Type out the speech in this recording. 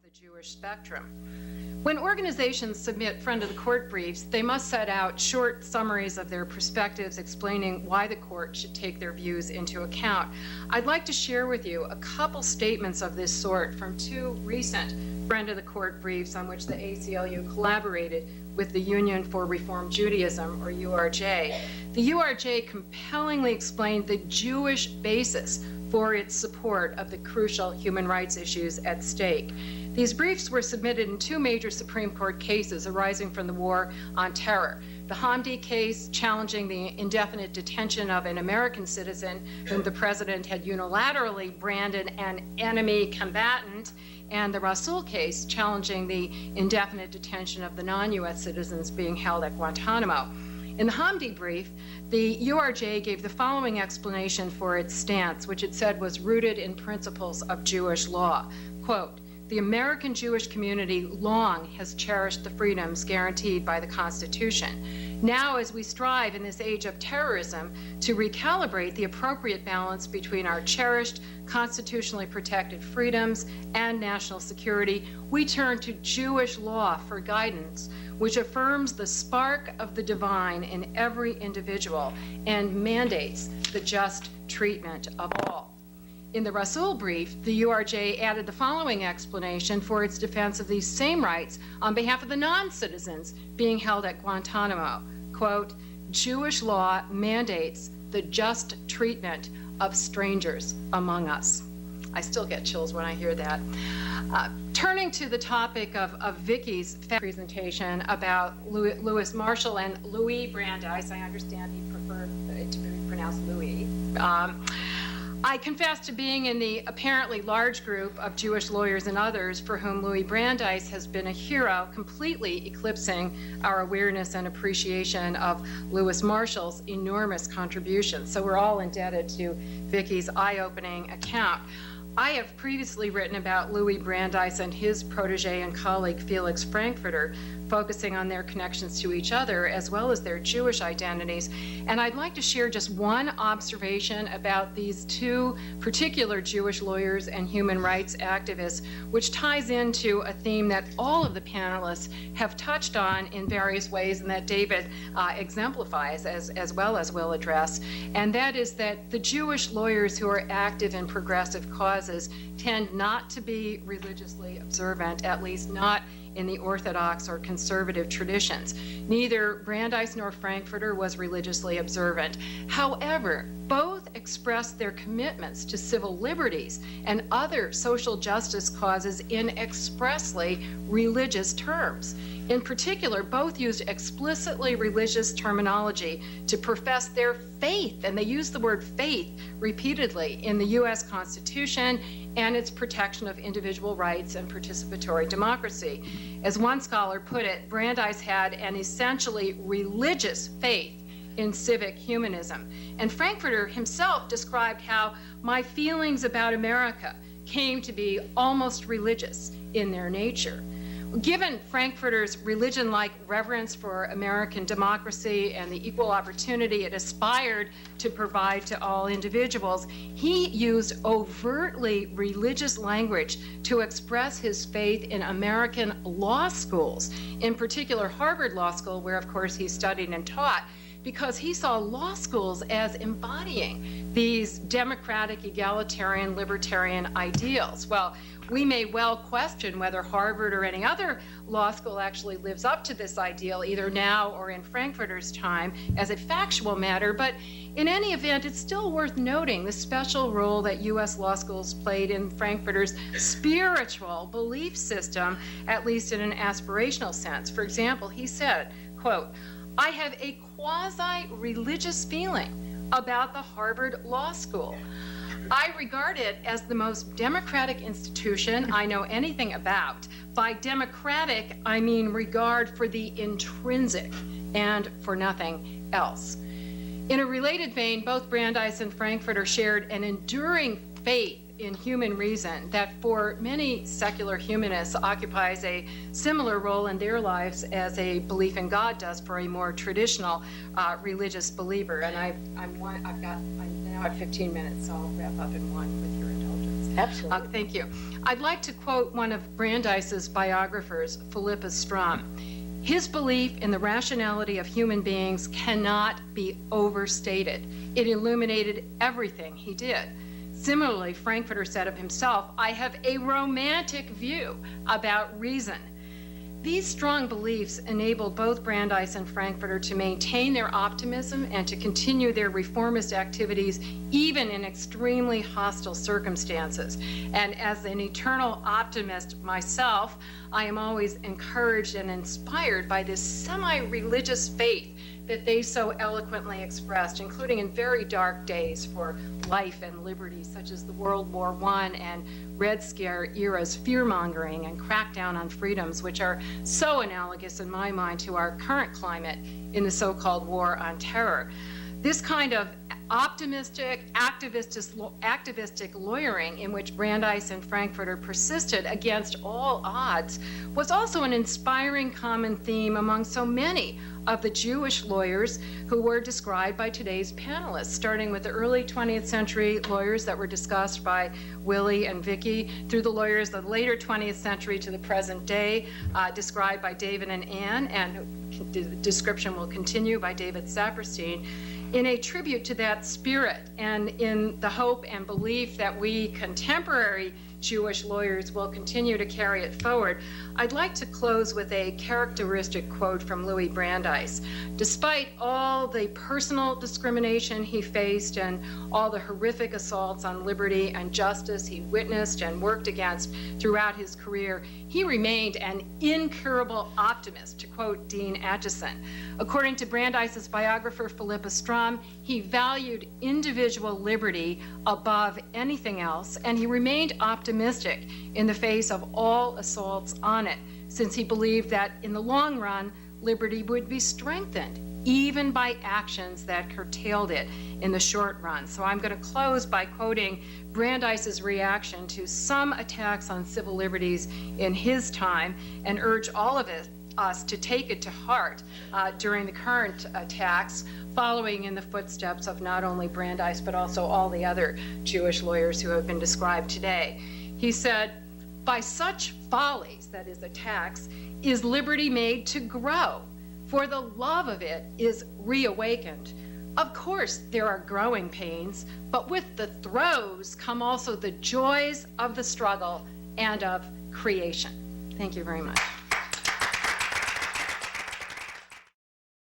the Jewish spectrum. When organizations submit friend of the court briefs, they must set out short summaries of their perspectives explaining why the court should take their views into account. I'd like to share with you a couple statements of this sort from two recent friend of the court briefs on which the ACLU collaborated with the Union for Reform Judaism, or URJ. The URJ compellingly explained the Jewish basis for its support of the crucial human rights issues at stake. These briefs were submitted in two major Supreme Court cases arising from the war on terror. The Hamdi case challenging the indefinite detention of an American citizen whom the president had unilaterally branded an enemy combatant, and the Rasul case challenging the indefinite detention of the non-U.S. citizens being held at Guantanamo. In the Hamdi brief, the URJ gave the following explanation for its stance, which it said was rooted in principles of Jewish law. Quote, "The American Jewish community long has cherished the freedoms guaranteed by the Constitution. Now, as we strive in this age of terrorism to recalibrate the appropriate balance between our cherished, constitutionally protected freedoms and national security, we turn to Jewish law for guidance, which affirms the spark of the divine in every individual and mandates the just treatment of all." In the Rasul brief, the URJ added the following explanation for its defense of these same rights on behalf of the non-citizens being held at Guantanamo. Quote, "Jewish law mandates the just treatment of strangers among us." I still get chills when I hear that. Turning to the topic of Vicky's presentation about Louis Marshall and Louis Brandeis, I understand he preferred it to be pronounced Louis. I confess to being in the apparently large group of Jewish lawyers and others for whom Louis Brandeis has been a hero, completely eclipsing our awareness and appreciation of Louis Marshall's enormous contributions. So we're all indebted to Vicky's eye-opening account. I have previously written about Louis Brandeis and his protege and colleague Felix Frankfurter, focusing on their connections to each other as well as their Jewish identities. And I'd like to share just one observation about these two particular Jewish lawyers and human rights activists, which ties into a theme that all of the panelists have touched on in various ways and that David exemplifies as well as will address. And that is that the Jewish lawyers who are active in progressive causes tend not to be religiously observant, at least not in the Orthodox or conservative traditions. Neither Brandeis nor Frankfurter was religiously observant. However, both expressed their commitments to civil liberties and other social justice causes in expressly religious terms. In particular, both used explicitly religious terminology to profess their faith, and they used the word faith repeatedly in the U.S. Constitution and its protection of individual rights and participatory democracy. As one scholar put it, Brandeis had an essentially religious faith in civic humanism. And Frankfurter himself described how my feelings about America came to be almost religious in their nature. Given Frankfurter's religion-like reverence for American democracy and the equal opportunity it aspired to provide to all individuals, he used overtly religious language to express his faith in American law schools, in particular Harvard Law School, where of course he studied and taught, because he saw law schools as embodying these democratic, egalitarian, libertarian ideals. Well, we may well question whether Harvard or any other law school actually lives up to this ideal, either now or in Frankfurter's time, as a factual matter, but in any event, it's still worth noting the special role that U.S. law schools played in Frankfurter's spiritual belief system, at least in an aspirational sense. For example, he said, quote, "I have a quasi-religious feeling about the Harvard Law School. I regard it as the most democratic institution I know anything about. By democratic, I mean regard for the intrinsic and for nothing else." In a related vein, both Brandeis and Frankfurter shared an enduring faith in human reason that for many secular humanists occupies a similar role in their lives as a belief in God does for a more traditional religious believer. And I'm now at 15 minutes, so I'll wrap up in one with your indulgence. Absolutely. Thank you. I'd like to quote one of Brandeis's biographers, Philippa Strom. His belief in the rationality of human beings cannot be overstated. It illuminated everything he did. Similarly, Frankfurter said of himself, "I have a romantic view about reason." These strong beliefs enabled both Brandeis and Frankfurter to maintain their optimism and to continue their reformist activities even in extremely hostile circumstances. And as an eternal optimist myself, I am always encouraged and inspired by this semi-religious faith that they so eloquently expressed, including in very dark days for life and liberty, such as the World War I and Red Scare era's fear-mongering and crackdown on freedoms, which are so analogous in my mind to our current climate in the so-called war on terror. This kind of optimistic, activistic lawyering in which Brandeis and Frankfurter persisted against all odds was also an inspiring common theme among so many of the Jewish lawyers who were described by today's panelists, starting with the early 20th century lawyers that were discussed by Willie and Vicki, through the lawyers of the later 20th century to the present day, described by David and Ann, and the description will continue by David Saperstein. In a tribute to that spirit and in the hope and belief that we contemporary Jewish lawyers will continue to carry it forward, I'd like to close with a characteristic quote from Louis Brandeis. Despite all the personal discrimination he faced and all the horrific assaults on liberty and justice he witnessed and worked against throughout his career, he remained an incurable optimist, to quote Dean Acheson. According to Brandeis's biographer, Philippa Strom, he valued individual liberty above anything else, and he remained optimistic in the face of all assaults on it, since he believed that in the long run, liberty would be strengthened, even by actions that curtailed it in the short run. So I'm going to close by quoting Brandeis's reaction to some attacks on civil liberties in his time and urge all of us to take it to heart during the current attacks, following in the footsteps of not only Brandeis, but also all the other Jewish lawyers who have been described today. He said, "By such follies," that is attacks, "is liberty made to grow, for the love of it is reawakened. Of course, there are growing pains, but with the throes come also the joys of the struggle and of creation." Thank you very much.